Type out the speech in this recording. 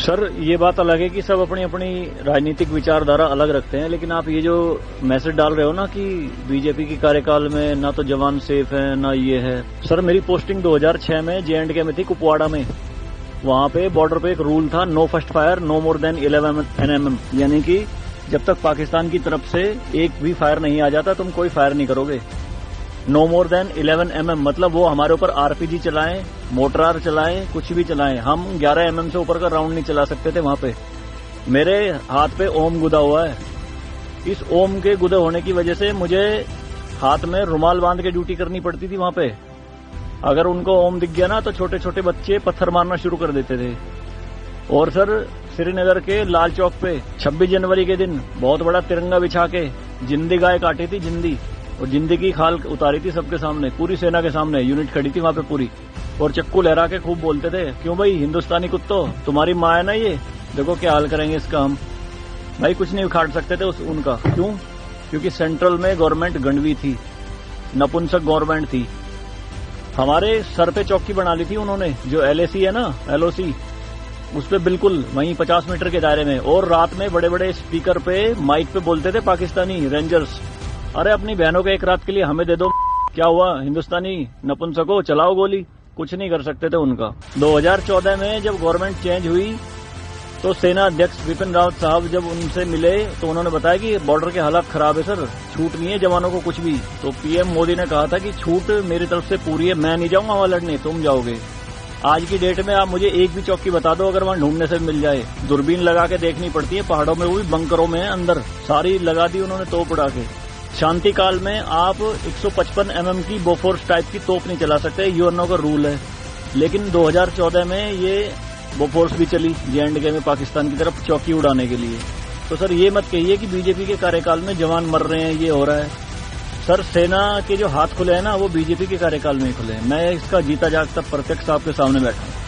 Sir ये बात अलग है कि सब अपनी अपनी राजनीतिक विचारधारा अलग रखते हैं, लेकिन आप ये जो मैसेज डाल रहे हो ना कि बीजेपी की कार्यकाल में ना तो जवान सेफ है ना ये है। सर मेरी पोस्टिंग 2006 में JNK में थी, कुपवाड़ा में। वहां पे बॉर्डर पे एक रूल था, no first fire no more than 11 NM, यानी कि जब तक पाकिस्तान की तरफ से एक भी फायर नहीं आ जाता तुम कोई फायर नहीं करोगे। नो मोर देन 11 mm मतलब वो हमारे ऊपर RPG चलाएं, मोटरार चलाएं, कुछ भी चलाएं, हम 11 mm से ऊपर का राउंड नहीं चला सकते थे वहां पे। मेरे हाथ पे ओम गुदा हुआ है। इस ओम के गुदे होने की वजह से मुझे हाथ में रुमाल बांध के ड्यूटी करनी पड़ती थी वहां पे। अगर उनको ओम दिख गया ना तो छोटे छोटे बच्चे पत्थर मारना शुरू कर देते थे। और सर श्रीनगर के लाल चौक पे 26 जनवरी के दिन बहुत बड़ा तिरंगा बिछा के जिंदी गाय काटी थी, जिंदी, और जिंदी की खाल उतारी थी सबके सामने, पूरी सेना के सामने। यूनिट खड़ी थी वहां पे पूरी, और चक्कू लहरा के खूब बोलते थे, क्यों भाई हिंदुस्तानी कुत्तों, तुम्हारी माँ है ना ये, देखो क्या हाल करेंगे इसका हम। भाई कुछ नहीं उखाड़ सकते थे उनका। क्यों? क्योंकि सेंट्रल में गवर्नमेंट गंडवी थी, नपुंसक गवर्नमेंट थी। हमारे सर पे चौकी बना ली थी उन्होंने, जो LAC है ना, LOC, उस पे बिल्कुल वहीं 50 मीटर के दायरे में। और रात में बड़े बड़े स्पीकर पे माइक पे बोलते थे पाकिस्तानी रेंजर्स, अरे अपनी बहनों के एक रात के लिए हमें दे दो, क्या हुआ हिंदुस्तानी नपुंसको, चलाओ गोली। कुछ नहीं कर सकते थे उनका। 2014 में जब गवर्नमेंट चेंज हुई तो सेना अध्यक्ष बिपिन रावत साहब जब उनसे मिले तो उन्होंने बताया कि बॉर्डर के हालात खराब है सर, छूट नहीं है जवानों को कुछ भी। तो PM मोदी ने कहा था कि छूट मेरी तरफ से पूरी है, मैं नहीं जाऊंगा वहां लड़ने, तुम जाओगे। आज की डेट में आप मुझे एक भी चौकी बता दो अगर वहां ढूंढने से मिल जाए। दूरबीन लगा के देखनी पड़ती है पहाड़ों में, वो भी बंकरों में अंदर, सारी लगा दी उन्होंने तोप उड़ा के। शांति काल में आप 155 mm की बोफोर्स टाइप की तोप नहीं चला सकते, यूएनओ का रूल है। लेकिन 2014 में ये बोफोर्स भी चली JNK में पाकिस्तान की तरफ चौकी उड़ाने के लिए। तो सर ये मत कहिए कि बीजेपी के कार्यकाल में जवान मर रहे हैं, ये हो रहा है। सर सेना के जो हाथ खुले हैं ना वो बीजेपी के कार्यकाल में ही खुले हैं। मैं इसका जीता जागता प्रत्यक्ष आपके सामने बैठा हूं।